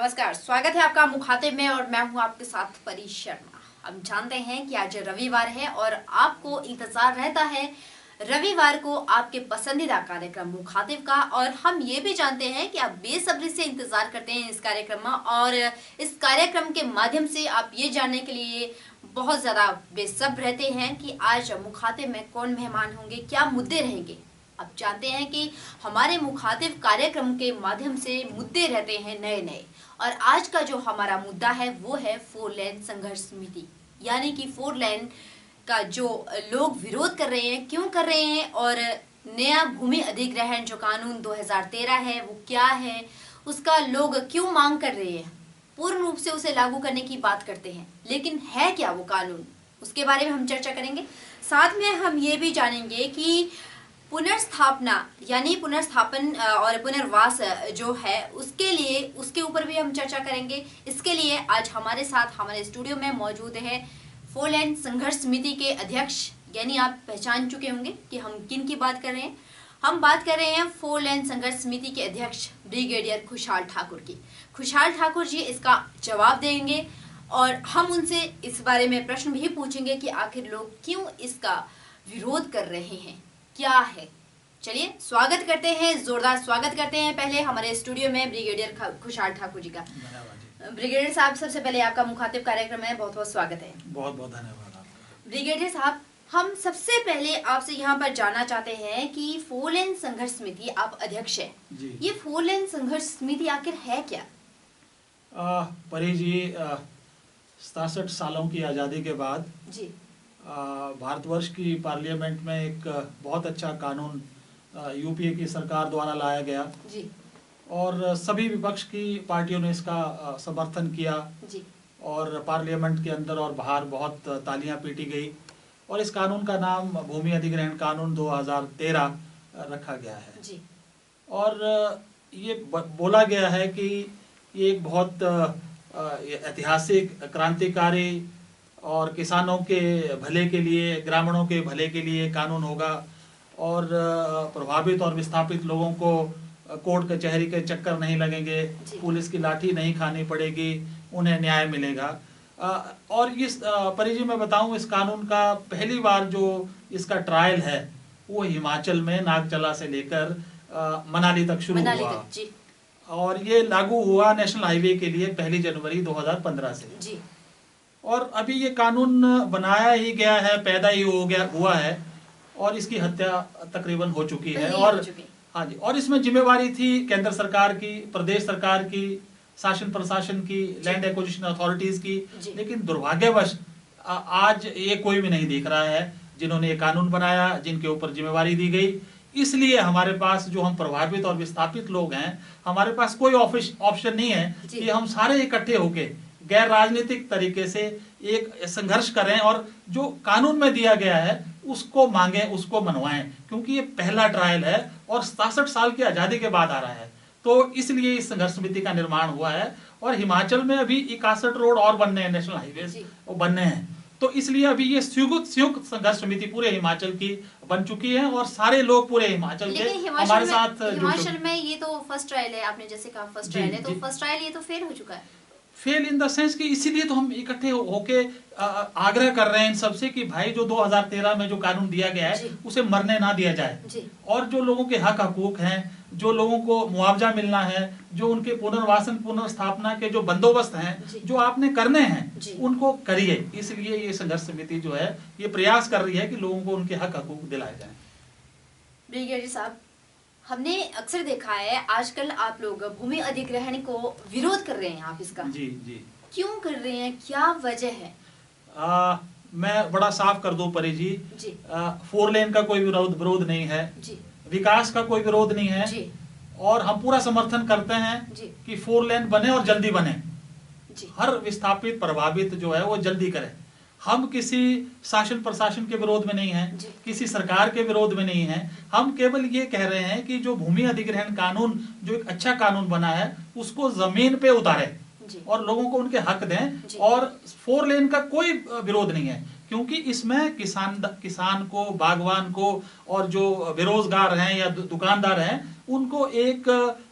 नमस्कार, स्वागत है आपका मुखातिब में और मैं हूं आपके साथ परी शर्मा। हम जानते हैं कि आज रविवार है और आपको इंतजार रहता है रविवार को आपके पसंदीदा कार्यक्रम मुखातिब का, और हम ये भी जानते हैं कि आप बेसब्री से इंतजार करते हैं इस कार्यक्रम में, और इस कार्यक्रम के माध्यम से आप ये जानने के लिए बहुत ज्यादा बेसब्र रहते हैं कि आज मुखातिब में कौन मेहमान होंगे, क्या मुद्दे रहेंगे। अब जानते हैं कि हमारे मुखातिब कार्यक्रम के माध्यम से मुद्दे रहते हैं नए नए, और आज का जो हमारा मुद्दा है वो है 4 लेन संघर्ष समिति, यानी कि 4 लेन का जो लोग विरोध कर रहे हैं, क्यों कर रहे हैं, और नया भूमि अधिग्रहण जो कानून 2013 है वो क्या है, उसका लोग क्यों मांग कर रहे हैं। पूर्ण रूप से उसे लागू करने की बात करते हैं, लेकिन है क्या वो कानून, उसके बारे में हम चर्चा करेंगे। साथ में हम ये भी जानेंगे कि पुनर्स्थापना यानी पुनर्स्थापन और पुनर्वास जो है उसके ऊपर भी हम चर्चा करेंगे। इसके लिए आज हमारे साथ हमारे स्टूडियो में मौजूद है 4 लेन संघर्ष समिति के अध्यक्ष, यानी आप पहचान चुके होंगे कि हम किन की बात कर रहे हैं। हम बात कर रहे हैं 4 लेन संघर्ष समिति के अध्यक्ष ब्रिगेडियर खुशहाल ठाकुर की। खुशहाल ठाकुर जी इसका जवाब देंगे और हम उनसे इस बारे में प्रश्न भी पूछेंगे कि आखिर लोग क्यों इसका विरोध कर रहे हैं, क्या है। चलिए स्वागत करते हैं, जोरदार स्वागत करते हैं पहले हमारे स्टूडियो में ब्रिगेडियर खुशहाल ठाकुर जी का। ब्रिगेडियर साहब, सबसे पहले आपका मुखातिब कार्यक्रम में बहुत बहुत स्वागत है। बहुत बहुत धन्यवाद आपका। ब्रिगेडियर साहब, हम सबसे पहले आपसे यहाँ पर जानना चाहते हैं कि 4 लेन संघर्ष समिति आप अध्यक्ष है, ये 4 लेन संघर्ष समिति आखिर है क्या? परी जी, 67 सालों की आज़ादी के बाद जी भारतवर्ष की पार्लियामेंट में एक बहुत अच्छा कानून यूपीए की सरकार द्वारा लाया गया जी, और सभी विपक्ष की पार्टियों ने इसका समर्थन किया जी, और पार्लियामेंट के अंदर और बाहर बहुत तालियां पीटी गई और इस कानून का नाम भूमि अधिग्रहण कानून 2013 रखा गया है जी। और ये बोला गया है कि ये एक बहुत ऐतिहासिक, क्रांतिकारी और किसानों के भले के लिए, ग्रामीणों के भले के लिए कानून होगा और प्रभावित और विस्थापित लोगों को कोर्ट कचहरी के चक्कर नहीं लगेंगे, पुलिस की लाठी नहीं खानी पड़ेगी, उन्हें न्याय मिलेगा। और इस परी जी मैं बताऊं, इस कानून का पहली बार जो इसका ट्रायल है वो हिमाचल में नागचला से लेकर मनाली तक शुरू हुआ और ये लागू हुआ नेशनल हाईवे के लिए 1 जनवरी 2015 से जी। और अभी ये कानून बनाया ही गया है, पैदा ही हुआ है और इसकी हत्या तकरीबन हो चुकी है। और हाँ जी, और इसमें जिम्मेवारी थी केंद्र सरकार की, प्रदेश सरकार की, शासन प्रशासन की, लैंड एक्विजिशन अथॉरिटीज की, लेकिन दुर्भाग्यवश आज ये कोई भी नहीं दिख रहा है जिन्होंने ये कानून बनाया, जिनके ऊपर जिम्मेवारी दी गई। इसलिए हमारे पास जो हम प्रभावित और विस्थापित लोग हैं, हमारे पास कोई ऑप्शन नहीं है कि हम सारे इकट्ठे होके गैर राजनीतिक तरीके से एक संघर्ष करें और जो कानून में दिया गया है उसको मांगे, उसको मनवाएं, क्योंकि ये पहला ट्रायल है और 67 साल की आजादी के बाद आ रहा है। तो इसलिए इस संघर्ष समिति का निर्माण हुआ है और हिमाचल में अभी 61 रोड और बनने हैं, नेशनल हाईवे वो बनने हैं, तो इसलिए अभी ये संयुक्त संघर्ष समिति पूरे हिमाचल की बन चुकी है और सारे लोग पूरे हिमाचल के हमारे साथ। हिमाचल में ये तो फर्स्ट ट्रायल है, आपने जैसे कहा फर्स्ट ट्रायल है, तो फर्स्ट ट्रायल ये तो फेल हो चुका है। फेल इन द सेंस कि इसीलिए तो हम इकट्ठे होके आग्रह कर रहे हैं इन सबसे कि भाई जो 2013 में जो कानून दिया गया है उसे मरने ना दिया जाए और जो लोगों के हक हकूक हैं, जो लोगों को मुआवजा मिलना है, जो उनके पुनर्वासन पुनर्स्थापना के जो बंदोबस्त हैं जो आपने करने हैं उनको करिए। इसलिए ये संघर्ष समिति जो है ये प्रयास कर रही है कि लोगों को उनके हक हकूक दिलाए जाए। ब्रिगेडियर साहब, हमने अक्सर देखा है आजकल आप लोग भूमि अधिग्रहण को विरोध कर रहे हैं, आप इसका जी जी क्यों कर रहे हैं, क्या वजह है? मैं बड़ा साफ कर दूं परी जी, 4 लेन का कोई विरोध नहीं है जी। विकास का कोई विरोध नहीं है जी। और हम पूरा समर्थन करते हैं जी। कि 4 लेन बने और जल्दी बने जी। हर विस्थापित प्रभावित जो है वो जल्दी करे। हम किसी शासन प्रशासन के विरोध में नहीं हैं, किसी सरकार के विरोध में नहीं हैं, हम केवल ये कह रहे हैं कि जो भूमि अधिग्रहण कानून जो एक अच्छा कानून बना है उसको जमीन पे उतारे और लोगों को उनके हक दें। और 4 लेन का कोई विरोध नहीं है, क्योंकि इसमें किसान को, बागवान को और जो बेरोजगार हैं या दुकानदार हैं उनको एक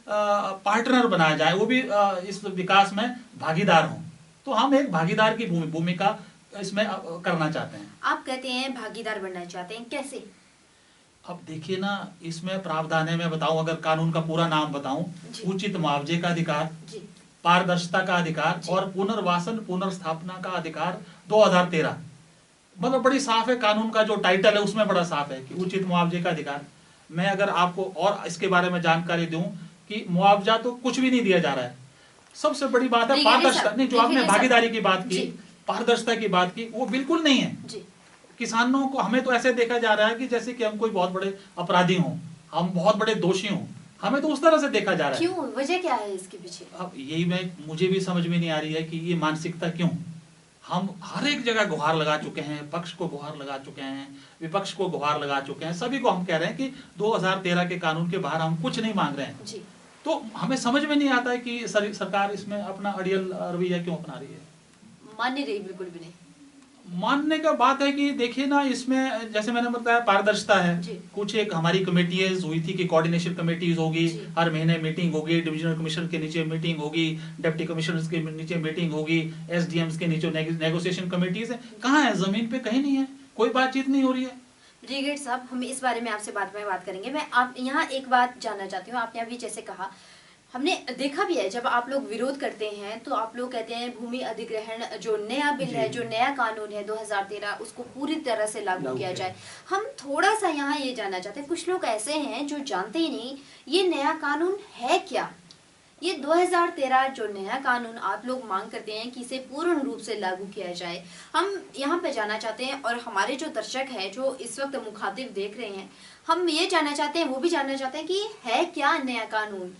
पार्टनर बनाया जाए, वो भी इस विकास में भागीदार हों। तो हम एक भागीदार की भूमिका इसमें करना चाहते हैं। आप कहते हैं भागीदार बनना चाहते हैं, कैसे? अब देखिए ना, इसमें प्रावधान है, मैं बताऊं, अगर कानून का पूरा नाम बताऊं, उचित मुआवजे का अधिकार, पारदर्शिता का अधिकार और पुनर्वासन पुनर्स्थापना का अधिकार 2013। मतलब बड़ी साफ है, कानून का जो टाइटल है उसमें बड़ा साफ है कि उचित मुआवजे का अधिकार। मैं अगर आपको और इसके बारे में जानकारी दूं कि मुआवजा तो कुछ भी नहीं दिया जा रहा है। सबसे बड़ी बात है पारदर्शिता। नहीं, जो आपने भागीदारी की बात की, पारदर्शिता की बात की, वो बिल्कुल नहीं है। किसानों को, हमें तो ऐसे देखा जा रहा है कि जैसे कि हम कोई बहुत बड़े अपराधी हों, हम बहुत बड़े दोषी हों, हमें तो उस तरह से देखा जा रहा है। क्यों? वजह क्या है इसके पीछे? अब यही मुझे भी समझ में नहीं आ रही है कि ये मानसिकता क्यों। हम हर एक जगह गुहार लगा चुके हैं, पक्ष को गुहार लगा चुके हैं, विपक्ष को गुहार लगा चुके हैं, सभी को हम कह रहे हैं कि 2013 के कानून के बाहर हम कुछ नहीं मांग रहे हैं जी। तो हमें समझ में नहीं आता है कि सरकार इसमें अपना अड़ियल रवैया क्यों अपना रही है। मान नहीं रही, बिल्कुल भी नहीं मानने का बात है कि देखिए ना, इसमें जैसे मैंने बताया पारदर्शिता है। कुछ एक हमारी कमेटीज हुई थी कि कोऑर्डिनेशन कमेटीज होगी, हर महीने मीटिंग होगी, डिविजनल कमिश्नर के नीचे मीटिंग होगी, डिप्टी कमिश्नर के नीचे मीटिंग होगी, एसडीएम्स के नीचे नेगोशिएशन कमेटीज है। कहाँ है? जमीन पे कहीं नहीं है, कोई बातचीत नहीं हो रही है। ब्रिगेड साहब, हम इस बारे में आपसे बाद में बात करेंगे। मैं आप यहाँ एक बात जानना चाहती हूँ। आपने अभी जैसे कहा, हमने देखा भी है जब आप लोग विरोध करते हैं तो आप लोग कहते हैं भूमि अधिग्रहण जो नया बिल है, जो नया कानून है 2013, उसको पूरी तरह से लागू किया जाए। हम थोड़ा सा यहाँ ये जानना चाहते हैं, कुछ लोग ऐसे हैं जो जानते ही नहीं ये नया कानून है क्या। ये 2013 जो नया कानून आप लोग मांग करते हैं कि इसे पूर्ण रूप से लागू किया जाए, हम यहाँ पे जानना चाहते हैं। और हमारे जो दर्शक हैं जो इस वक्त मुखातिब देख रहे हैं, हम ये जानना चाहते हैं, वो भी जानना चाहते हैं कि है क्या नया कानून।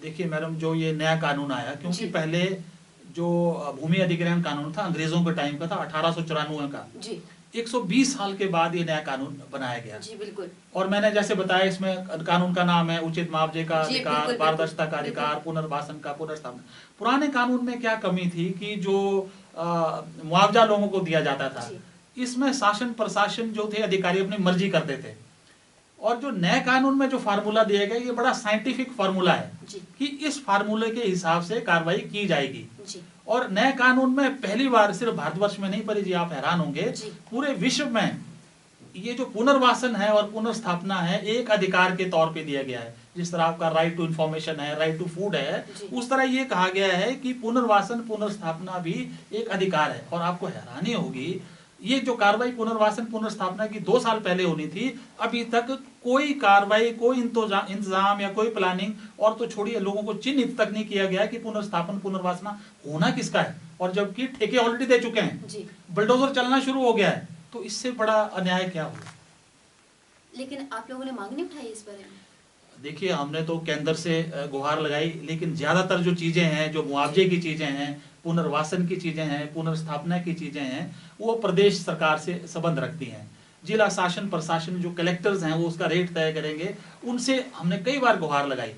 देखिए मैडम, जो ये नया कानून आया, क्योंकि पहले जो भूमि अधिग्रहण कानून था अंग्रेजों के टाइम का था, 1894 का जी। 120 साल के बाद ये नया कानून बनाया गया जी। बिल्कुल। और मैंने जैसे बताया, इसमें कानून का नाम है उचित मुआवजे का अधिकार, पारदर्शिता का अधिकार, पुनर्वासन का पुनर्स्थापना। पुराने कानून में क्या कमी थी कि जो मुआवजा लोगों को दिया जाता था, इसमें शासन प्रशासन जो थे अधिकारी अपनी मर्जी करते थे। और जो नए कानून में जो फार्मूला दिया गया, ये बड़ा साइंटिफिक फार्मूला है कि इस फार्मूले के हिसाब से कार्रवाई की जाएगी जी। और नए कानून में पहली बार, सिर्फ भारतवर्ष में नहीं परी जी, आप हैरान होंगे, पूरे विश्व में ये जो पुनर्वासन है और पुनर्स्थापना है एक अधिकार के तौर पे दिया गया है। जिस तरह आपका राइट टू इंफॉर्मेशन है, राइट टू फूड है, उस तरह ये कहा गया है कि पुनर्वासन पुनर्स्थापना भी एक अधिकार है। और आपको हैरानी होगी, ये जो कार्रवाई पुनर्वासन पुनर्स्थापना की 2 साल पहले होनी थी, अभी तक कोई कार्रवाई, कोई इंतजाम या कोई प्लानिंग, और तो छोड़िए लोगों को चिन्हित तक नहीं किया गया कि पुनर्स्थापन पुनर्वासना होना किसका है। और जबकि ठेके ऑलरेडी दे चुके हैं, बुलडोजर चलना शुरू हो गया है, तो इससे बड़ा अन्याय क्या होगा। लेकिन आप लोगों ने मांग नहीं उठाई इस बारे में? देखिए, हमने तो केंद्र से गुहार लगाई, लेकिन ज्यादातर जो चीजें हैं, जो मुआवजे की चीजें हैं, पुनर्वासन की चीजें हैं, पुनर्स्थापना की चीजें हैं, वो प्रदेश सरकार से संबंध रखती हैं। जिला शासन प्रशासन जो कलेक्टर्स हैं वो उसका रेट तय करेंगे, उनसे हमने कई बार गुहार लगाई,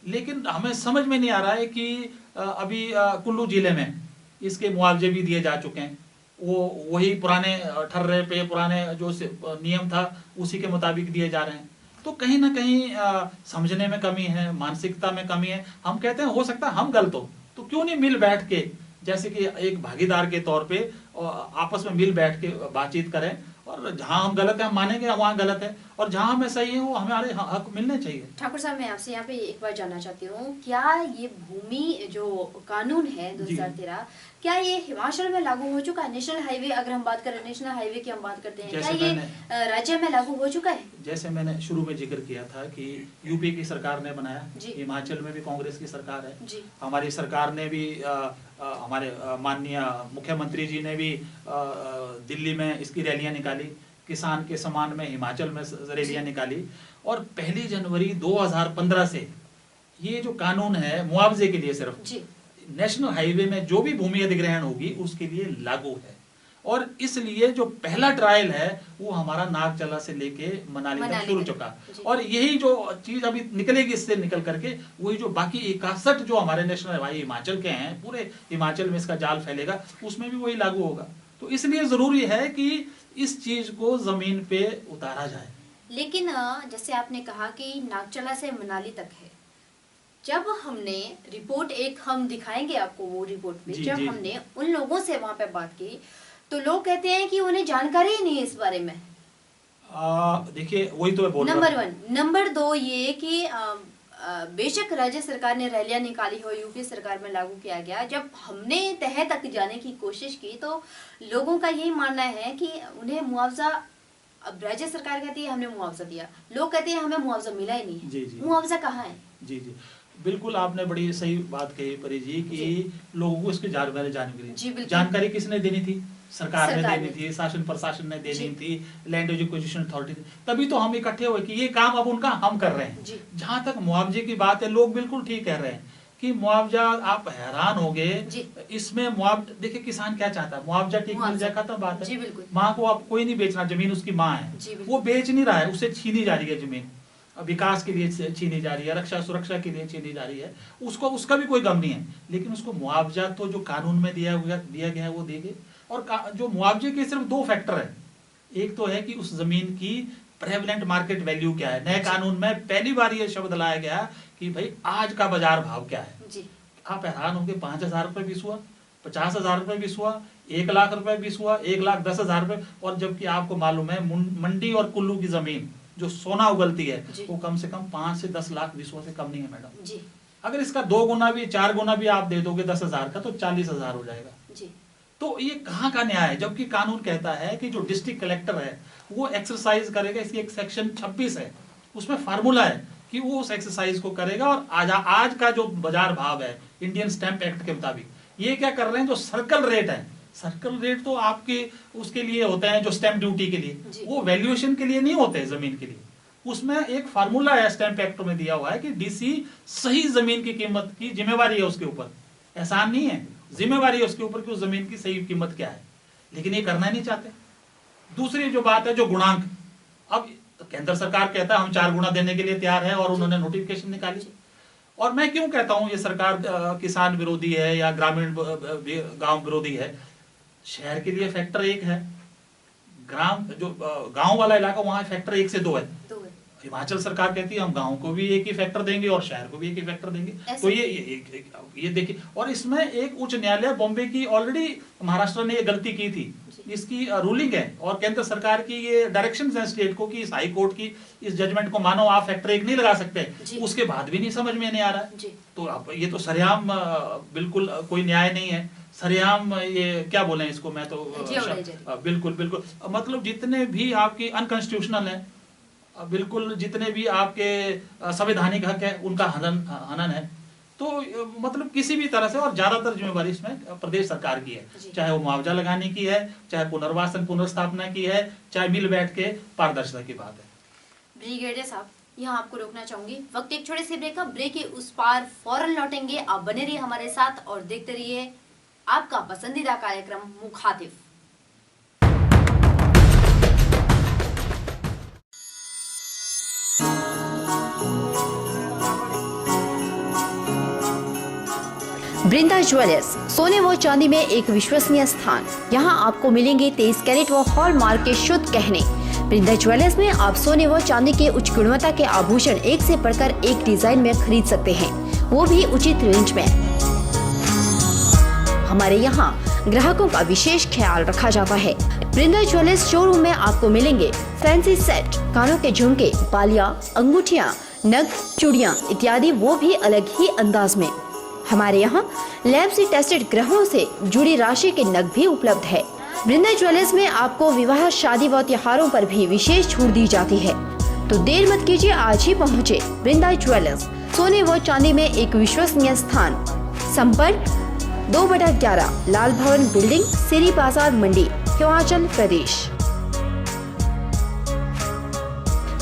लेकिन हमें समझ में नहीं आ रहा है कि अभी कुल्लू जिले में इसके मुआवजे भी दिए जा चुके हैं, वो वही पुराने ठर्रे पे, पुराने जो नियम था उसी के मुताबिक दिए जा रहे हैं। तो कहीं ना कहीं समझने में कमी है, मानसिकता में कमी है। हम कहते हैं हो सकता है हम गलत हो, तो क्यों नहीं मिल बैठ के, जैसे कि एक भागीदार के तौर पे आपस में मिल बैठ के बातचीत करें, और जहां हम गलत है हम मानेंगे वहां गलत है, और जहां हमें सही है वो हमारे हक मिलने चाहिए। ठाकुर साहब, मैं आपसे यहाँ पे एक बार जानना चाहती हूँ, क्या ये भूमि जो कानून है 2013, क्या ये हिमाचल में लागू हो चुका है? नेशनल हाईवे, अगर हम बात करें नेशनल हाईवे की हम बात करते हैं, क्या ये राज्य में लागू हो चुका है? जैसे मैंने शुरू में जिक्र किया था कि यूपी की सरकार ने बनाया, हिमाचल में भी कांग्रेस की सरकार है, हमारी सरकार ने भी, हमारे माननीय मुख्यमंत्री जी ने भी दिल्ली में इसकी रैलियां निकाली, किसान के सम्मान में हिमाचल में रैलियां निकाली। और 1 जनवरी 2015 से ये जो कानून है मुआवजे के लिए सिर्फ नेशनल हाईवे में जो भी भूमि अधिग्रहण होगी उसके लिए लागू है। और इसलिए जो पहला ट्रायल है वो हमारा नागचला से लेके मनाली तक शुरू चुका, और यही जो चीज अभी निकलेगी इससे निकल करके, वही जो बाकी 61 जो हमारे नेशनल हाईवे हिमाचल के हैं, पूरे हिमाचल में इसका जाल फैलेगा, उसमें भी वही लागू होगा। तो तो इसलिए जरूरी है कि इस चीज को जमीन पे उतारा जाए। लेकिन जैसे आपने कहा कि नागचला से मनाली तक है, जब हमने रिपोर्ट एक हम दिखाएंगे आपको वो रिपोर्ट में, जब हमने उन लोगों से वहां पे बात की तो लोग कहते हैं कि उन्हें जानकारी ही नहीं है इस बारे में। देखिए वही तो मैं बोल रहा हूं। नंबर 1। नंबर 2 ये कि बेशक राज्य सरकार ने रैलियां निकाली हो, यूपी सरकार में लागू किया गया, जब हमने तह तक जाने की कोशिश की तो लोगों का यही मानना है कि उन्हें मुआवजा, अब राज्य सरकार कहती है हमने मुआवजा दिया, लोग कहते हैं हमें मुआवजा मिला ही नहीं है। जी जी। मुआवजा कहाँ है? जी जी, बिल्कुल आपने बड़ी सही बात कही परी जी कि लोगों को इसके जानकारी जानकारी किसने देनी थी? सरकार ने देनी थी, शासन प्रशासन ने देनी थी, लैंड एक्विजिशन अथॉरिटी, तभी तो हम इकट्ठे हुए कि ये काम अब उनका हम कर रहे हैं। जहां तक मुआवजे की बात है, लोग बिल्कुल ठीक कह रहे हैं कि मुआवजा, आप हैरान हो गए इसमें मुआवजा। देखिए किसान क्या चाहता है, मुआवजा ठीक मिल जाए, खत्म बात है। माँ को आप कोई नहीं बेचना, जमीन उसकी माँ है, वो बेच नहीं रहा है, उससे छीनी जा रही है जमीन, विकास के लिए छीनी जा रही है, रक्षा सुरक्षा के लिए छीनी जा रही है, उसको उसका भी कोई गम नहीं है, लेकिन उसको मुआवजा तो जो कानून में दिया गया है वो देंगे। और जो मुआवजे के सिर्फ 2 फैक्टर है, एक तो है कि उस जमीन की प्रेवलेंट मार्केट वैल्यू क्या है। नए कानून में पहली बार ये शब्द लाया गया कि भाई आज का बाजार भाव क्या है जी। आप हैरान होंगे, 5,000 रुपए बीस हुआ, 50,000 रुपए बीस हुआ, 1 लाख रुपए बीस हुआ, 1,10,000 रुपए। और जबकि आपको मालूम है मंडी और कुल्लू की जमीन जो सोना उगलती है वो कम से कम 5 से 10 लाख बीसों से कम नहीं है मैडम जी। अगर इसका 2 गुना भी 4 गुना भी आप दे दोगे 10,000 का तो 40,000 हो जाएगा जी। तो ये कहाँ का न्याय है? जबकि कानून कहता है कि जो डिस्ट्रिक्ट कलेक्टर है वो एक्सरसाइज करेगा, इसकी एक सेक्शन 26 है उसमें फार्मूला है कि वो उस एक्सरसाइज को करेगा। और आज का जो बाजार भाव है इंडियन स्टैंप एक्ट के मुताबिक, ये क्या कर रहे हैं, जो सर्कल रेट है, सर्कल रेट तो आपके उसके लिए होते हैं जो स्टैंप ड्यूटी के लिए, वो वैल्यूएशन के लिए नहीं होते हैं, जमीन के लिए। उसमें एक फार्मूला है स्टैंप एक्ट में दिया हुआ है कि डीसी सही जमीन की कीमत की जिम्मेवारी है उसके ऊपर, एहसान नहीं है, जिम्मेवारी है उसके ऊपर कि उस जमीन की सही कीमत क्या है, लेकिन ये करना नहीं चाहते। दूसरी जो बात है जो गुणांक, अब केंद्र सरकार कहता है हम 4 गुना देने के लिए तैयार है और उन्होंने नोटिफिकेशन निकाली। और मैं क्यों कहता हूं ये सरकार किसान विरोधी है या ग्रामीण गांव विरोधी है? शहर के लिए फैक्टर 1 है, ग्राम जो गांव वाला इलाका वहां फैक्टर 1 से 2 है। हिमाचल सरकार कहती है हम गांव को भी 1 ही फैक्टर देंगे और शहर को भी 1 ही फैक्टर देंगे। तो ये देखिए, और इसमें एक उच्च न्यायालय बॉम्बे की ऑलरेडी महाराष्ट्र ने ये गलती की थी, इसकी रूलिंग है और केंद्र सरकार की ये डायरेक्शन है स्टेट को कि इस हाई कोर्ट की इस जजमेंट को मानो, आप फैक्टर 1 नहीं लगा सकते, उसके बाद भी नहीं समझ में नहीं आ रहा है। तो अब ये तो सरेआम बिल्कुल कोई न्याय नहीं है, सरेआम ये क्या बोले इसको, मैं तो बिल्कुल मतलब जितने भी आपकी अनकॉन्स्टिट्यूशनल है, बिल्कुल जितने भी आपके संवैधानिक हक है उनका हनन है। तो मतलब किसी भी तरह से, और ज्यादातर जिम्मेवारी इसमें प्रदेश सरकार की है, चाहे वो मुआवजा लगाने की है, चाहे पुनर्वासन पुनर्स्थापना की है, चाहे मिल बैठ के पारदर्शिता की बात है। ब्रिगेडियर साहब, यहाँ आपको रोकना चाहूंगी, वक्त एक छोटे से ब्रेक का, ब्रेक के उस पार फौरन लौटेंगे। आप बने रहिए हमारे साथ और देखते रहिए आपका पसंदीदा कार्यक्रम मुखातिब। वृंदा ज्वेलर्स, सोने व चांदी में एक विश्वसनीय स्थान। यहाँ आपको मिलेंगे 23 कैरेट व हॉलमार्क के शुद्ध गहने। वृंदा ज्वेलर्स में आप सोने व चांदी के उच्च गुणवत्ता के आभूषण एक से बढ़कर एक डिजाइन में खरीद सकते हैं, वो भी उचित रेंज में। हमारे यहाँ ग्राहकों का विशेष ख्याल रखा जाता है। वृंदा ज्वेलर्स शोरूम में आपको मिलेंगे फैंसी सेट, कानों के झुमके, बालियां, अंगूठियां, नग, चूड़ियां इत्यादि, वो भी अलग ही अंदाज में। हमारे यहाँ लैब से टेस्टेड ग्रहों से जुड़ी राशि के नग भी उपलब्ध है। वृंदा ज्वेलर्स में आपको विवाह, शादी व त्योहारों पर भी विशेष छूट दी जाती है। तो देर मत कीजिए, आज ही पहुँचे वृंदा ज्वेलर्स, सोने व चांदी में एक विश्वसनीय स्थान। संपर्क 2/11 लाल भवन बिल्डिंग, सिरी बाजार, मंडी, हिमाचल प्रदेश।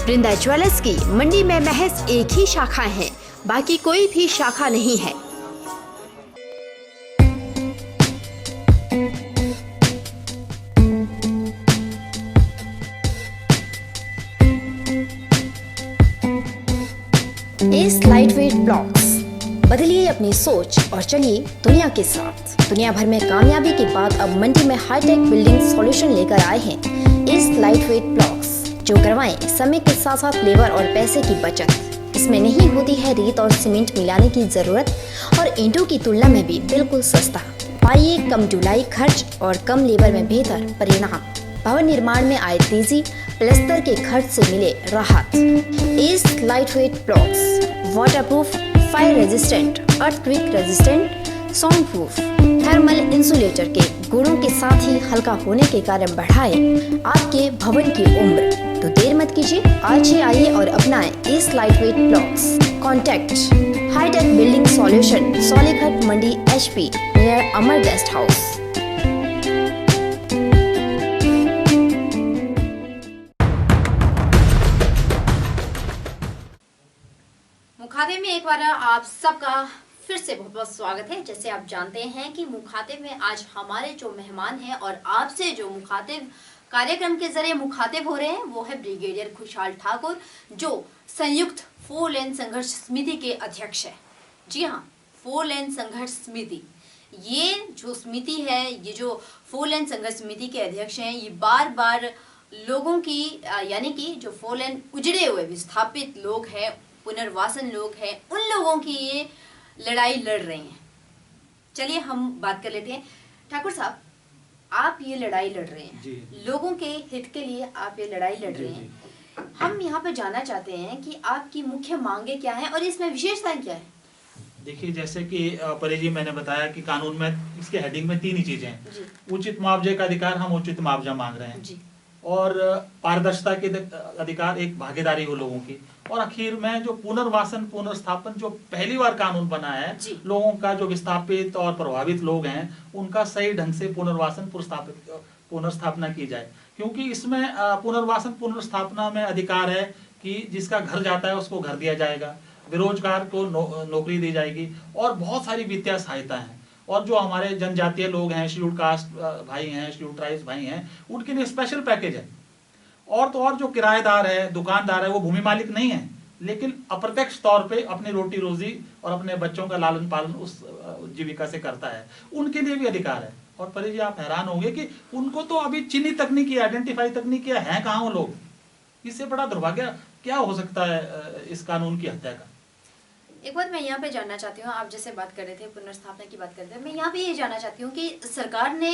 वृंदा ज्वेलर्स की मंडी में महज एक ही शाखा है, बाकी कोई भी शाखा नहीं है। एस लाइटवेट ब्लॉक्स, बदलिए अपनी सोच और चलिए दुनिया के साथ। दुनिया भर में कामयाबी के बाद अब मंडी में हाईटेक बिल्डिंग सॉल्यूशन लेकर आए हैं इस लाइटवेट ब्लॉक्स, जो करवाएं समय के साथ साथ लेबर और पैसे की बचत। इसमें नहीं होती है रेत और सीमेंट मिलाने की जरूरत और ईंटों की तुलना में भी बिल्कुल सस्ता। पाइए कम ढुलाई खर्च और कम लेबर में बेहतर परिणाम। भवन निर्माण में आए तेजी, प्लस्तर के खर्च से मिले राहत। इस lightweight blocks waterproof, fire resistant, earthquake resistant, sound proof, thermal insulator के गुणों के साथ ही हल्का होने के कारण बढ़ाए आपके भवन की उम्र। तो देर मत कीजिए, आज ही आइए और अपनाएं इस lightweight blocks. Contact hitech building solution, Soleghat Mandi HP, near Amar guest house. मुखातिब में एक बार आप सबका फिर से बहुत बहुत स्वागत है। जैसे आप जानते हैं कि मुखातिब में आज हमारे जो मेहमान हैं और आपसे जो मुखातिब कार्यक्रम के जरिए मुखातिब हो रहे हैं वो है ब्रिगेडियर खुशहाल ठाकुर, जो संयुक्त 4 लेन संघर्ष समिति के अध्यक्ष है। जी हाँ, 4 लेन संघर्ष समिति, ये जो समिति है, ये जो 4 लेन संघर्ष समिति के अध्यक्ष हैं, ये बार बार लोगों की यानी कि जो 4 लेन उजड़े हुए विस्थापित लोग हैं, पुनर्वासन लोग हैं, उन लोगों की ये लड़ाई लड़ रहे हैं। चलिए हम बात कर लेते हैं। ठाकुर साहब, आप ये लड़ाई लड़ रहे हैं जी। लोगों के हित के लिए, आप ये लड़ाई लड़ रहे हैं। हम यहाँ पे जानना चाहते हैं कि आपकी मुख्य मांगे क्या है और इसमें विशेषताएं क्या है। देखिए, जैसे कि परे जी मैंने बताया कि कानून में इसके हेडिंग में 3 ही चीजें हैं। उचित मुआवजे का अधिकार, हम उचित मुआवजा मांग रहे हैं जी। और पारदर्शिता के अधिकार, एक भागीदारी हो लोगों की, और आखिर में जो पुनर्वासन पुनर्स्थापन जो पहली बार कानून बना है, लोगों का जो विस्थापित और प्रभावित लोग हैं उनका सही ढंग से पुनर्वासन पुनर्स्थापना की जाए। क्योंकि इसमें पुनर्वासन पुनर्स्थापना में अधिकार है कि जिसका घर जाता है उसको घर दिया जाएगा, बेरोजगार को नौकरी दी जाएगी, और बहुत सारी वित्तीय सहायता है। और जो हमारे जनजातीय लोग हैं, शेड्यूल्ड कास्ट भाई हैं, शेड्यूल्ड ट्राइब्स भाई हैं, उनके लिए स्पेशल पैकेज है। और तो और जो किराएदार है, दुकानदार है, वो भूमि मालिक नहीं है, लेकिन अप्रत्यक्ष तौर पे अपनी रोटी रोजी और अपने बच्चों का लालन पालन उस जीविका से करता है, उनके लिए भी अधिकार है। और परे जी आप हैरान होंगे कि उनको तो अभी चिन्हित तक नहीं किया, आइडेंटिफाई तक नहीं किया है कहाँ वो लोग। इससे बड़ा दुर्भाग्य क्या हो सकता है इस कानून की हत्या का। एक बात मैं यहाँ पे जानना चाहती हूँ, आप जैसे बात कर रहे थे, पुनर्स्थापना की बात कर रहे थे, मैं यहाँ पे ये जानना चाहती हूँ कि सरकार ने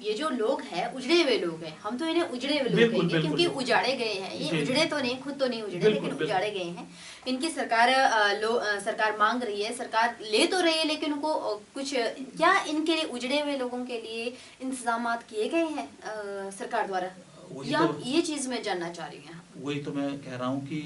ये जो लोग हैं, उजड़े हुए लोग हैं, हम तो इन्हें उजड़े हुए लोग कहेंगे क्योंकि उजाड़े गए हैं। ये उजड़े तो नहीं, खुद तो नहीं उजड़े, लेकिन उजाड़े गए हैं। इनकी सरकार मांग रही है, सरकार ले तो रही है, लेकिन उनको कुछ क्या इनके लिए, उजड़े हुए लोगों के लिए इंतजाम किए गए हैं सरकार द्वारा, या तो, ये चीज मैं जानना चाह रही हूँ। वही तो मैं कह रहा हूँ कि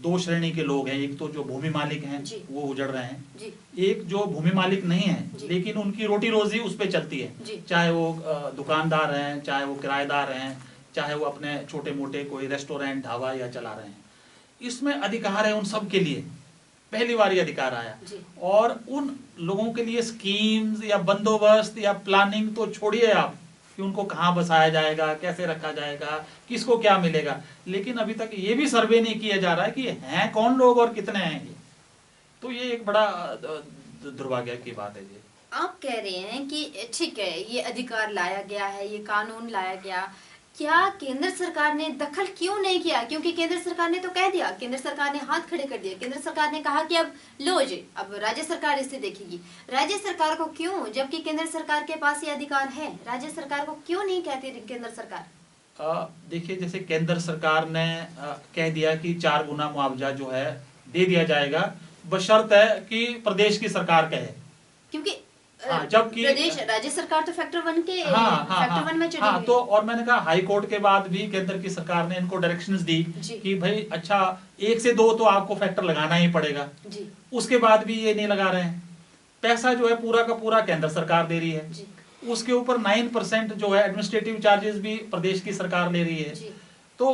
2 श्रेणी के लोग हैं। एक तो जो भूमि मालिक हैं वो उजड़ रहे हैं जी। एक जो भूमि मालिक नहीं है लेकिन उनकी रोटी रोजी उस पे चलती है, चाहे वो दुकानदार हैं, चाहे वो किराएदार हैं, चाहे वो अपने छोटे मोटे कोई रेस्टोरेंट ढाबा या चला रहे हैं। इसमें अधिकार है उन सब के लिए, पहली बार ये अधिकार आया। और उन लोगों के लिए स्कीम्स या बंदोबस्त या प्लानिंग तो छोड़िए आप कि उनको कहाँ बसाया जाएगा, कैसे रखा जाएगा, किसको क्या मिलेगा, लेकिन अभी तक ये भी सर्वे नहीं किया जा रहा है कि हैं कौन लोग और कितने हैं ये। तो ये एक बड़ा दुर्भाग्य की बात है। ये आप कह रहे हैं कि ठीक है, ये अधिकार लाया गया है, ये कानून लाया गया, क्या केंद्र सरकार ने दखल क्यों नहीं किया? क्योंकि केंद्र सरकार ने तो कह दिया, केंद्र सरकार ने हाथ खड़े कर दिया, केंद्र सरकार ने कहा कि अब लो जी, अब राज्य सरकार इसे देखेगी। राज्य सरकार को क्यों, जबकि केंद्र सरकार के पास ये अधिकार है, राज्य सरकार को क्यों नहीं कहती केंद्र सरकार? देखिए, जैसे केंद्र सरकार ने कह दिया कि 4 गुना मुआवजा जो है दे दिया जाएगा, बशर्ते है कि प्रदेश की सरकार कहे। क्योंकि जबकि प्रदेश, राज्य सरकार तो फैक्टर 1 के फैक्टर 1 में चली गई। तो और मैंने कहा हाई कोर्ट के बाद भी केंद्र की सरकार ने इनको डायरेक्शंस दी कि भाई अच्छा 1 से 2 तो आपको फैक्टर लगाना ही पड़ेगा जी। उसके बाद भी ये नहीं लगा रहे हैं। पैसा जो है पूरा का पूरा केंद्र सरकार दे रही है जी। उसके ऊपर 9% जो है एडमिनिस्ट्रेटिव चार्जेस भी प्रदेश की सरकार ले रही है जी। तो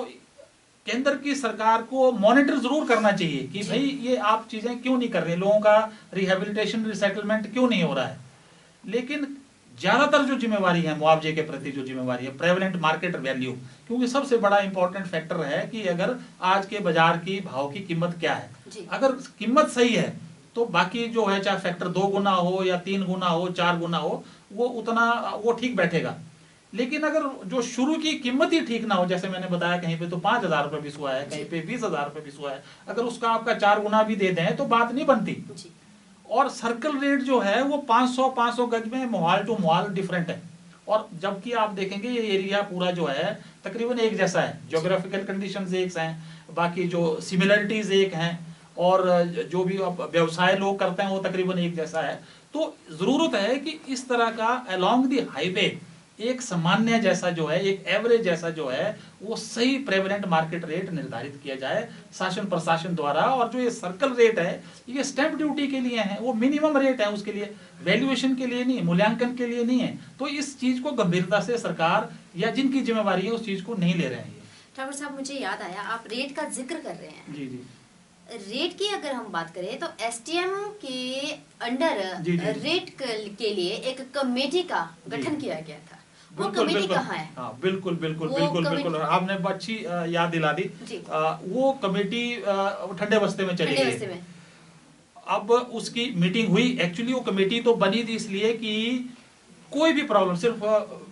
केंद्र की सरकार को मॉनिटर जरूर करना चाहिए कि भाई ये आप चीजें क्यों नहीं कर रहे, लोगों का रिहेबिलिटेशन रिसेटलमेंट क्यों नहीं हो रहा है। लेकिन ज्यादातर जो जिम्मेवारी है मुआवजे के प्रति, जो जिम्मेवारी है प्रेवलेंट मार्केट वैल्यू, क्योंकि सबसे बड़ा इंपॉर्टेंट फैक्टर है कि अगर आज के बाजार की भाव की कीमत क्या है, अगर कीमत सही है तो बाकी जो है चाहे फैक्टर 2 गुना हो या 3 गुना हो 4 गुना हो, वो उतना वो ठीक बैठेगा। लेकिन अगर जो शुरू की कीमत ही ठीक ना हो, जैसे मैंने बताया कहीं पे तो 5,000 रुपये बिस्वा है, कहीं पे 20,000 रुपये बिस्वा है, अगर उसका आपका 4 गुना भी दे दें तो बात नहीं बनती। और सर्कल रेट जो है वो 500 गज में मोहाल टू मोहाल डिफरेंट है। और जबकि आप देखेंगे ये एरिया पूरा जो है तकरीबन एक जैसा है, ज्योग्राफिकल कंडीशंस एक हैं, बाकी जो सिमिलरिटीज एक हैं, और जो भी व्यवसाय लोग करते हैं वो तकरीबन एक जैसा है। तो जरूरत है कि इस तरह का अलोंग द हाईवे एक सामान्य जैसा जो है, एक एवरेज जैसा जो है, वो सही प्रेवलेंट मार्केट रेट निर्धारित किया जाए शासन प्रशासन द्वारा। और जो ये सर्कल रेट है ये स्टैंप ड्यूटी के लिए है, वो मिनिमम रेट है, उसके लिए वैल्यूएशन के लिए नहीं, मूल्यांकन के लिए नहीं है। तो इस चीज को गंभीरता से सरकार या जिनकी जिम्मेवारी है उस चीज को नहीं ले रहे हैं। ठाकुर साहब, मुझे याद आया, आप रेट का जिक्र कर रहे हैं। जी जी। रेट की अगर हम बात करें तो एसटीएम के अंडर रेट के लिए एक कमेटी का गठन किया गया था। वो कमेटी कहाँ है? हाँ बिल्कुल बिल्कुल बिल्कुल बिल्कुल, आपने अच्छी याद दिला दी। वो कमेटी ठंडे बस्ते में चली गई। अब उसकी मीटिंग हुई, एक्चुअली वो कमेटी तो बनी थी इसलिए कि कोई भी प्रॉब्लम, सिर्फ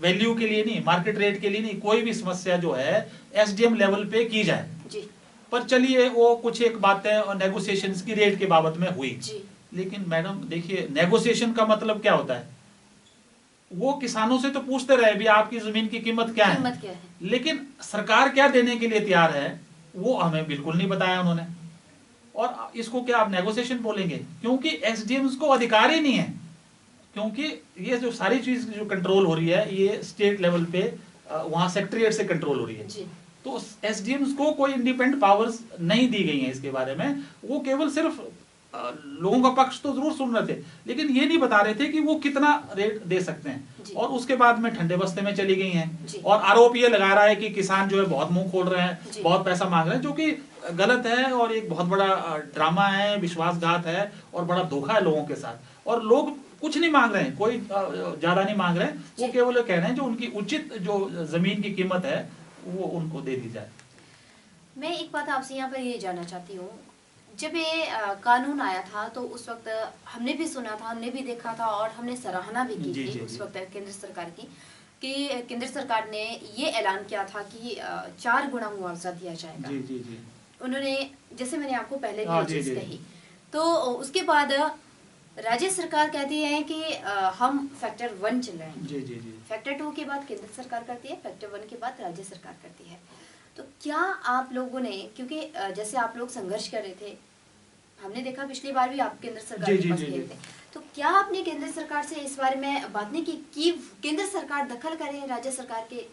वैल्यू के लिए नहीं, मार्केट रेट के लिए नहीं, कोई भी समस्या जो है एसडीएम लेवल पे की जाए जी। पर चलिए वो कुछ एक बातें और नेगोशिएशंस की रेट के बाबत में हुई जी। लेकिन मैडम देखिए, नेगोशिएशन का मतलब क्या होता है? वो किसानों से तो पूछते रहे भी आपकी जमीन की कीमत क्या है, लेकिन सरकार क्या देने के लिए तैयार है वो हमें बिल्कुल नहीं बताया उन्होंने। और इसको क्या आप नेगोशिएशन बोलेंगे? क्योंकि एसडीएम्स को अधिकार ही नहीं है, क्योंकि ये जो सारी चीज जो कंट्रोल हो रही है ये स्टेट लेवल पे वहां सेक्रेटरीट से कंट्रोल हो रही है जी। तो एसडीएम्स को कोई इंडिपेंडेंट पावर्स नहीं दी गई हैं इसके बारे में। वो केवल सिर्फ लोगों का पक्ष तो जरूर सुन रहे थे, लेकिन ये नहीं बता रहे थे कि वो कितना रेट दे सकते हैं। और उसके बाद में ठंडे बस्ते में चली गई हैं और आरोप ये लगा रहा है कि किसान जो है बहुत मुंह खोल रहे हैं, बहुत पैसा मांग रहे हैं, जो कि गलत है और एक बहुत बड़ा ड्रामा है, विश्वासघात है और बड़ा धोखा है लोगों के साथ। और लोग कुछ नहीं मांग रहे हैं, कोई ज्यादा नहीं मांग रहे हैं, वो केवल कह रहे हैं जो उनकी उचित जो जमीन की कीमत है वो उनको दे दी जाए। मैं एक बात आपसे यहाँ पर ये जानना चाहती हूँ, जब ये कानून आया था तो उस वक्त हमने भी सुना था, हमने भी देखा था और हमने सराहना भी की थी उस वक्त केंद्र सरकार की, कि केंद्र सरकार ने ये ऐलान किया था कि 4 गुना मुआवजा दिया जाएगा। जी जी जी। उन्होंने, जैसे मैंने आपको पहले भी चीज कही, तो उसके बाद राज्य सरकार कहती है कि हम फैक्टर 1 चल रहे हैं जी जी जी। फैक्टर 2 के बाद केंद्र सरकार करती है, फैक्टर 1 के बाद राज्य सरकार करती है। तो क्या आप लोगों ने, क्योंकि जैसे आप लोग संघर्ष कर रहे थे, हमने देखा पिछली बार भी आप केंद्र सरकार के पास गए थे, तो क्या आपने केंद्र सरकार से इस बारे में बात नहीं की कि केंद्र सरकार दखल करे राज्य सरकार के?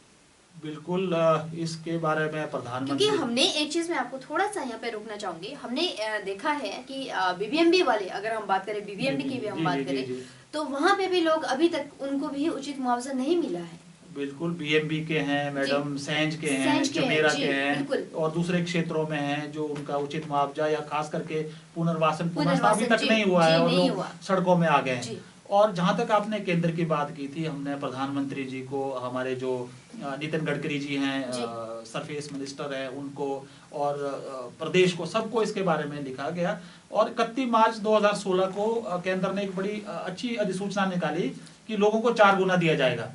बिल्कुल, इसके बारे में प्रधानमंत्री, क्योंकि हमने एक चीज मैं आपको थोड़ा सा यहाँ पे रोकना चाहूंगी, हमने देखा है कि बीबीएमबी वाले, अगर हम बात करें बीबीएमबी की भी हम बात करें, तो वहाँ पे भी लोग अभी तक उनको भी उचित मुआवजा नहीं मिला है। बिल्कुल, बीएमबी के हैं मैडम, सेंज के हैं, चमेरा के हैं और दूसरे क्षेत्रों में हैं जो उनका उचित मुआवजा या खास करके पुनर्वासन अभी तक नहीं हुआ है और लोग सड़कों में आ गए हैं। और जहां तक आपने केंद्र की बात की थी, हमने प्रधानमंत्री जी को, हमारे जो नितिन गडकरी जी हैं सरफेस मिनिस्टर हैं, उनको और प्रदेश को, सबको इसके बारे में लिखा गया। और 31 मार्च 2016 को केंद्र ने एक बड़ी अच्छी अधिसूचना निकाली कि लोगों को 4 गुना दिया जाएगा।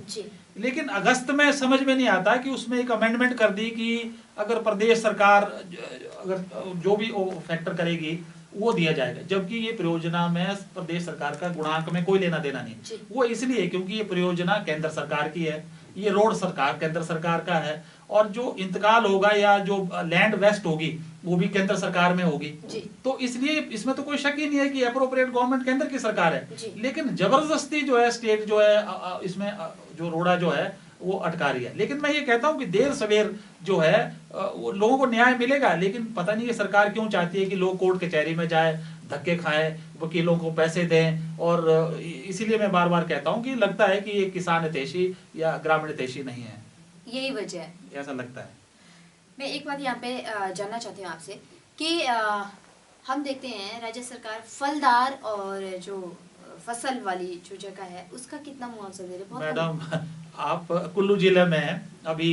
लेकिन अगस्त में समझ में नहीं आता कि उसमें एक अमेंडमेंट कर दी कि अगर प्रदेश सरकार अगर जो भी फैक्टर करेगी वो दिया जाएगा, जबकि ये परियोजना में प्रदेश सरकार का गुणांक में कोई लेना देना नहीं। वो इसलिए क्योंकि ये परियोजना केंद्र सरकार की है, ये रोड सरकार केंद्र सरकार का है, और जो इंतकाल होगा या जो लैंड वेस्ट होगी वो भी केंद्र सरकार में होगी। तो इसलिए इसमें तो कोई शक ही नहीं है कि अप्रोप्रिएट गवर्नमेंट केंद्र की सरकार है। लेकिन जबरदस्ती जो है स्टेट जो है इसमें जो रोड़ा जो है वो अटका रही है। लेकिन मैं ये कहता हूँ कि देर सवेर जो है वो लोगों को न्याय मिलेगा, लेकिन पता नहीं ये सरकार क्यों चाहती है कि लोग कोर्ट कचहरी में जाए, धक्के खाएं, वकीलों को पैसे दें। और इसीलिए मैं बार बार कहता हूँ कि लगता है कि ये किसान हितैषी या ग्रामीण हितैषी नहीं है, यही वजह है, ऐसा लगता है। मैं एक बात यहाँ पे जानना चाहती हूँ आपसे कि हम देखते हैं राज्य सरकार फलदार और जो फसल वाली जो जगह है उसका कितना मुआवजा दे रहे हैं? मैडम, आप कुल्लू जिले में अभी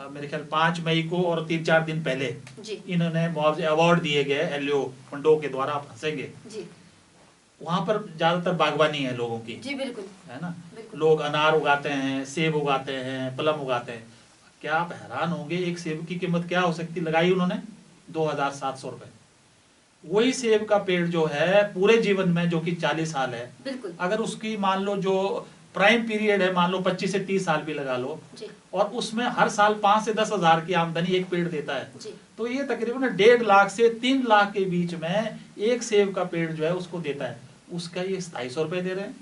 मेरे ख्याल 5 मई को और 3-4 दिन पहले जी इन्होंने मुआवजे अवार्ड दिए गए एलओ फंडों के द्वारा, आप हंसेंगे। जी वहां पर ज्यादातर बागवानी है लोगों की, जी बिल्कुल है ना, बिल्कुल। लोग अनार उगाते हैं, सेब उगाते हैं, प्लम उगाते हैं। क्या आप हैरान होंगे, एक सेब की कीमत क्या हो सकती, लगाई उन्होंने 2700 रुपए। वही सेब का पेड़ जो है पूरे जीवन में, जो कि 40 साल है, बिल्कुल अगर उसकी मान लो जो प्राइम पीरियड है, मान लो 25 से 30 साल भी लगा लो, जी और उसमें हर साल 5 से 10 हजार की आमदनी एक पेड़ देता है, जी तो ये तकरीबन 1.5 लाख से 3 लाख के बीच में एक सेब का पेड़ जो है उसको देता है। उसका ये 2700 रुपए दे रहे हैं।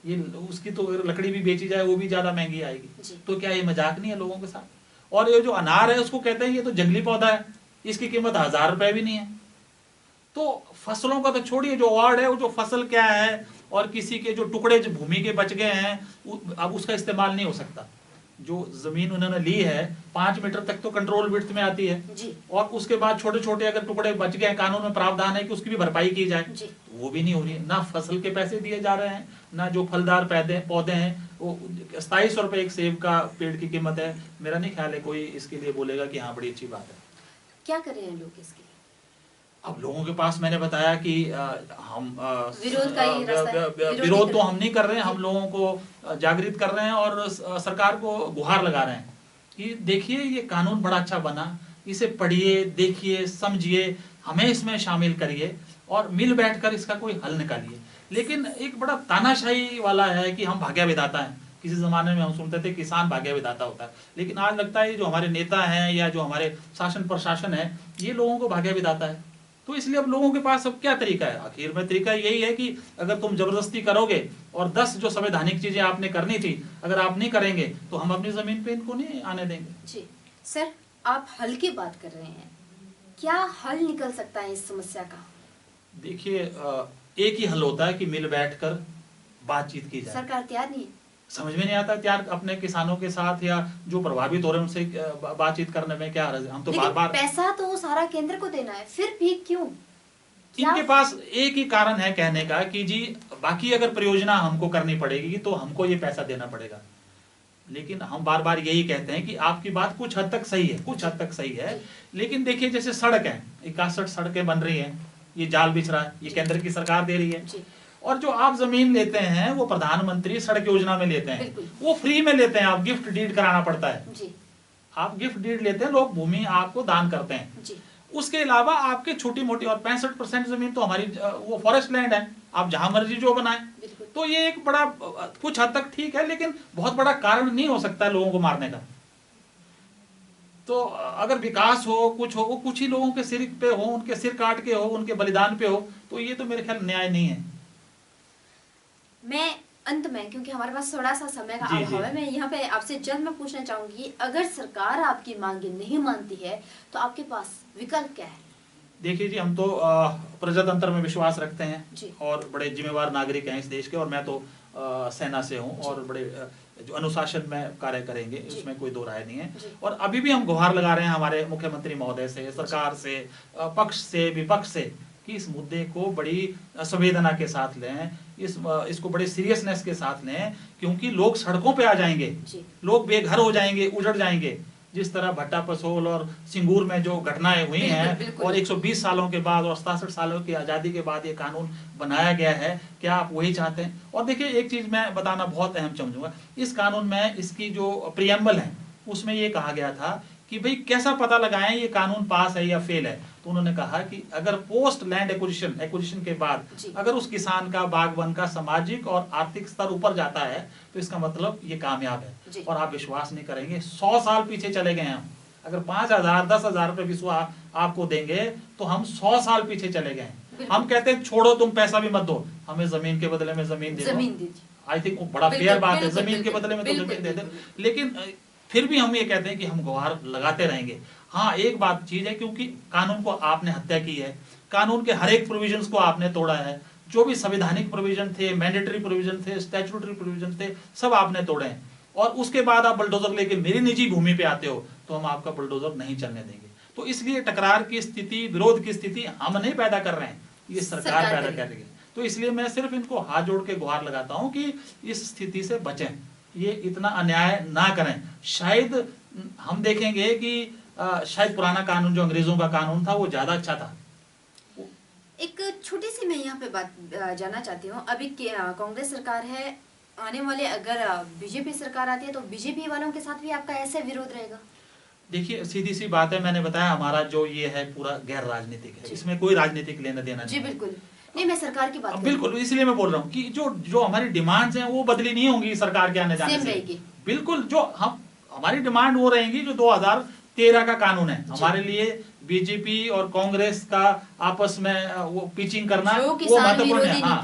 ये उसकी तो अगर लकड़ी भी बेची जाए वो भी ज्यादा महंगी आएगी। जी। तो क्या ये मजाक नहीं है लोगों के साथ? और ये जो अनार है उसको कहते हैं ये तो जंगली पौधा है, इसकी कीमत 1000 रुपए भी नहीं है। तो फसलों का तो छोड़िए, जो अवार्ड है वो जो फसल क्या है, और किसी के जो टुकड़े जो भूमि के बच गए हैं अब उसका इस्तेमाल नहीं हो सकता। जो जमीन उन्होंने ली है 5 मीटर तक तो कंट्रोल विड्थ में आती है जी और उसके बाद छोटे छोटे अगर टुकड़े बच गए, कानून में प्रावधान है कि उसकी भी भरपाई की जाए, जी तो वो भी नहीं हो रही है। ना फसल के पैसे दिए जा रहे हैं, ना जो फलदार पौधे हैं वो। 2700 रुपए एक सेब का पेड़ की कीमत है। मेरा नहीं ख्याल है कोई इसके लिए बोलेगा कि हाँ बड़ी अच्छी बात है। क्या कर रहे हैं लोग इसके लिए? अब लोगों के पास मैंने बताया कि हम विरोध का ही रास्ता है। विरोध तो हम नहीं कर रहे हैं, हम लोगों को जागृत कर रहे हैं और सरकार को गुहार लगा रहे हैं कि देखिए ये कानून बड़ा अच्छा बना, इसे पढ़िए, देखिए, समझिए, हमें इसमें शामिल करिए और मिल बैठकर इसका कोई हल निकालिए। लेकिन एक बड़ा तानाशाही वाला है कि हम भाग्य विधाता हैं। किसी जमाने में हम सुनते थे किसान भाग्य विधाता होता है, लेकिन आज लगता है जो हमारे नेता हैं या जो हमारे शासन प्रशासन है ये लोगों को भाग्य विधाता है। तो इसलिए अब लोगों के पास अब क्या तरीका है? आखिर में तरीका यही है कि अगर तुम जबरदस्ती करोगे और 10 जो संवैधानिक चीजें आपने करनी थी अगर आप नहीं करेंगे तो हम अपनी जमीन पे इनको नहीं आने देंगे। जी सर, आप हल की बात कर रहे हैं, क्या हल निकल सकता है इस समस्या का? देखिए एक ही हल होता है कि मिल बैठकर बातचीत की जाए। सरकार तैयार नहीं है? समझ में नहीं आता त्यार अपने किसानों के साथ या जो प्रभावित हो रहे हैं उनसे बातचीत करने में क्या हर्ज है? हम तो बार बार पैसा तो सारा केंद्र को देना है, फिर भी क्यों? इनके पास एक ही कारण है कहने का कि जी बाकी अगर परियोजना हमको करनी पड़ेगी तो हमको ये पैसा देना पड़ेगा। लेकिन हम बार बार यही कहते हैं कि आपकी बात कुछ हद तक सही है, कुछ हद तक सही है, लेकिन देखिए जैसे सड़क है, 61 सड़कें बन रही हैं, ये जाल बिछ रहा है, ये केंद्र की सरकार दे रही है। और जो आप जमीन लेते हैं वो प्रधानमंत्री सड़क योजना में लेते हैं, वो फ्री में लेते हैं, आप गिफ्ट डीड कराना पड़ता है जी। आप गिफ्ट डीड लेते हैं, लोग भूमि आपको दान करते हैं जी। उसके अलावा आपके छोटी मोटी, और 65% जमीन तो हमारी वो फॉरेस्ट लैंड है, आप जहां मर्जी जो बनाए। तो ये एक बड़ा कुछ हद तक ठीक है, लेकिन बहुत बड़ा कारण नहीं हो सकता लोगों को मारने का। तो अगर विकास हो, कुछ हो, वो कुछ ही लोगों के सिर पे हो, उनके सिर काट के हो, उनके बलिदान पे हो, तो ये तो मेरे ख्याल न्याय नहीं है। मैं अंत में, क्योंकि हमारे पास थोड़ा सा समय का अभाव है, मैं यहाँ पे आपसे जल्द में पूछना चाहूंगी, अगर सरकार आपकी मांगे नहीं मानती है तो आपके पास विकल्प क्या है? देखिए जी, हम तो प्रजातंत्र में विश्वास रखते हैं और बड़े जिम्मेवार नागरिक हैं इस देश के, और मैं तो सेना से हूँ और बड़े जो अनुशासन में कार्य करेंगे, इसमें कोई दो राय नहीं है। और अभी भी हम गुहार लगा रहे हैं हमारे मुख्यमंत्री महोदय से, सरकार से, पक्ष से, विपक्ष से, कि इस मुद्दे को बड़ी संवेदना के साथ लें, इसको बड़े सीरियसनेस के साथ लें, क्योंकि लोग सड़कों पे आ जाएंगे, लोग बेघर हो जाएंगे, उजड़ जाएंगे। जिस तरह भट्टा पसोल और सिंगूर में जो घटनाएं हुई हैं, और 120 सालों के बाद और 67 सालों की आज़ादी के बाद ये कानून बनाया गया है, क्या आप वही चाहते हैं? और देखिए एक चीज़ मैं बताना बहुत अहम समझूंगा, इस कानून में इसकी जो प्रियम्बल है उसमें ये कहा गया था कि भाई कैसा पता लगाएं ये कानून पास है या फेल है। तो उन्होंने कहा कि अगर पोस्ट लैंड एक्विजिशन के बाद अगर उस किसान का, बागवान का सामाजिक और आर्थिक स्तर ऊपर जाता है तो इसका मतलब ये कामयाब है। और आप विश्वास नहीं करेंगे, 100 साल पीछे चले गए हम। अगर 5,000 10,000 रुपए विश्वास आपको देंगे तो हम 100 साल पीछे चले गए। हम कहते हैं छोड़ो तुम पैसा भी मत दो, हमें जमीन के बदले में जमीन दे दो। आई थिंक बड़ा फेयर बात है, जमीन के बदले में तो जमीन दे दे। लेकिन फिर भी हम ये कहते हैं कि हम गुहार लगाते रहेंगे। हाँ, एक बात चीज है, क्योंकि कानून को आपने हत्या की है, कानून के हर एक प्रोविजंस को आपने तोड़ा है, जो भी संवैधानिक प्रोविजन थे, मैंडेटरी प्रोविजन थे, स्टैट्यूटरी प्रोविजन थे, सब आपने तोड़े हैं। और उसके बाद आप बुलडोजर लेके मेरी निजी भूमि पे आते हो तो हम आपका बुलडोजर नहीं चलने देंगे। तो इसलिए टकरार की स्थिति, विरोध की स्थिति हम नहीं पैदा कर रहे हैं, ये सरकार पैदा कर रही है। तो इसलिए मैं सिर्फ इनको हाथ जोड़ के गुहार लगाता हूँ कि इस स्थिति से बचें, ये इतना अन्याय ना करें। शायद हम देखेंगे कि शायद पुराना कानून जो अंग्रेजों का कानून था वो ज्यादा अच्छा था। एक छोटी सी मैं यहाँ पे बात जानना चाहती हूँ। अभी कांग्रेस सरकार है, आने वाले अगर बीजेपी सरकार आती है तो बीजेपी वालों के साथ भी आपका ऐसे विरोध रहेगा? देखिए सीधी सी बात है, मैंने बताया हमारा जो ये है पूरा गैर राजनीतिक है, इसमें कोई राजनीतिक लेना देना जी नहीं। बिल्कुल नहीं, मैं सरकार की बात बिल्कुल, इसलिए मैं बोल रहा हूँ कि जो हमारी डिमांड्स हैं वो बदली नहीं होंगी सरकार के आने जाने से। बिल्कुल, जो हम हमारी डिमांड वो रहेंगी जो 2013 का कानून है। हमारे लिए बीजेपी और कांग्रेस का आपस में वो पिचिंग करना वो महत्वपूर्ण है। हाँ,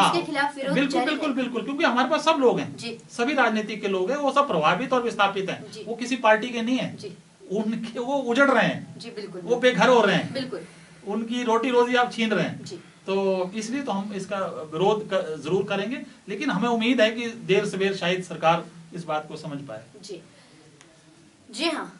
उसके खिलाफ विरोध बिल्कुल बिल्कुल बिल्कुल, क्योंकि हमारे पास सब लोग हैं, सभी राजनीतिक के लोग हैं, वो सब प्रभावित और विस्थापित हैं, वो किसी पार्टी के नहीं है। उनके वो उजड़ रहे हैं जी, बिल्कुल, वो बेघर हो रहे हैं, बिल्कुल उनकी रोटी रोजी आप छीन रहे हैं। तो इसलिए तो हम इसका विरोध जरूर करेंगे, लेकिन हमें उम्मीद है कि देर सवेर शायद सरकार इस बात को समझ पाए। जी हाँ,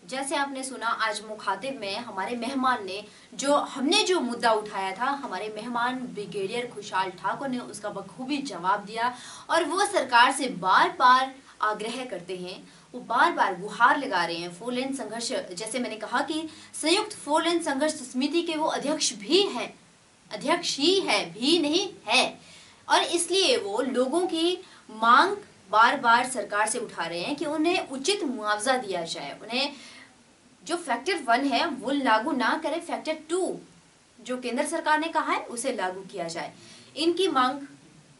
जैसे आपने सुना आज मुखातिब में हमारे मेहमान ने हमने जो मुद्दा उठाया था, हमारे मेहमान ब्रिगेडियर खुशहाल ठाकुर ने उसका बखूबी जवाब दिया और वो सरकार से बार बार आग्रह करते हैं, वो बार बार गुहार लगा रहे हैं। फोर लेन संघर्ष, जैसे मैंने कहा कि संयुक्त फोर लेन संघर्ष समिति के वो अध्यक्ष भी है, अध्यक्ष ही है भी नहीं है, और इसलिए वो लोगों की मांग बार बार सरकार से उठा रहे हैं कि उन्हें उचित मुआवजा दिया जाए, उन्हें जो फैक्टर 1 है वो लागू ना करे, फैक्टर 2 जो केंद्र सरकार ने कहा है उसे लागू किया जाए। इनकी मांग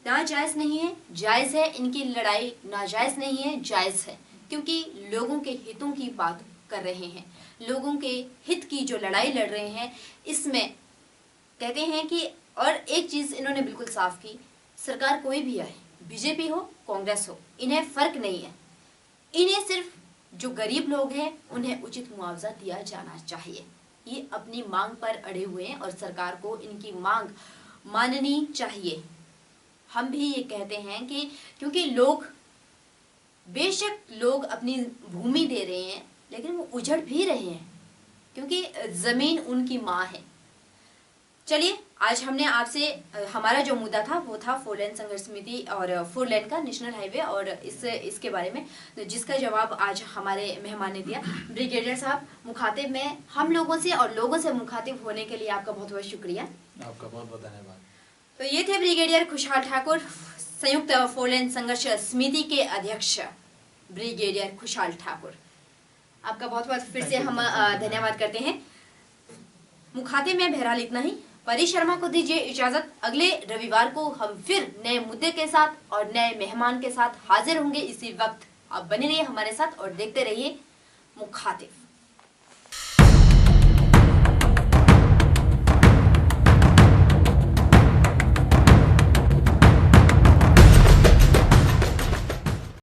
नाजायज नहीं है, जायज है, इनकी लड़ाई नाजायज नहीं है, जायज है, क्योंकि लोगों के हितों की बात कर रहे हैं, लोगों के हित की जो लड़ाई लड़ रहे हैं। इसमें कहते हैं कि, और एक चीज इन्होंने बिल्कुल साफ की, सरकार कोई भी आए, बीजेपी हो कांग्रेस हो, इन्हें फर्क नहीं है, इन्हें सिर्फ जो गरीब लोग हैं उन्हें उचित मुआवजा दिया जाना चाहिए। ये अपनी मांग पर अड़े हुए हैं और सरकार को इनकी मांग माननी चाहिए। हम भी ये कहते हैं कि क्योंकि लोग, बेशक लोग अपनी भूमि दे रहे हैं, लेकिन वो उजड़ भी रहे हैं, क्योंकि जमीन उनकी माँ है। चलिए, आज हमने आपसे, हमारा जो मुद्दा था वो था फोर लेन संघर्ष समिति और फोर लेन का नेशनल हाईवे और इसके बारे में, जिसका जवाब आज हमारे मेहमान ने दिया। ब्रिगेडियर साहब, मुखातिब में हम लोगों से और लोगों से मुखातिब होने के लिए आपका बहुत बहुत शुक्रिया। आपका बहुत बहुत धन्यवाद। तो ये थे ब्रिगेडियर खुशहाल ठाकुर, संयुक्त फोर लेन संघर्ष समिति के अध्यक्ष ब्रिगेडियर खुशहाल ठाकुर। आपका बहुत बहुत फिर से हम धन्यवाद करते हैं। मुखातिब में बहरहाल इतना ही। परी शर्मा को दीजिए इजाजत। अगले रविवार को हम फिर नए मुद्दे के साथ और नए मेहमान के साथ हाजिर होंगे इसी वक्त। आप बने रहिए हमारे साथ और देखते रहिए मुखातिब।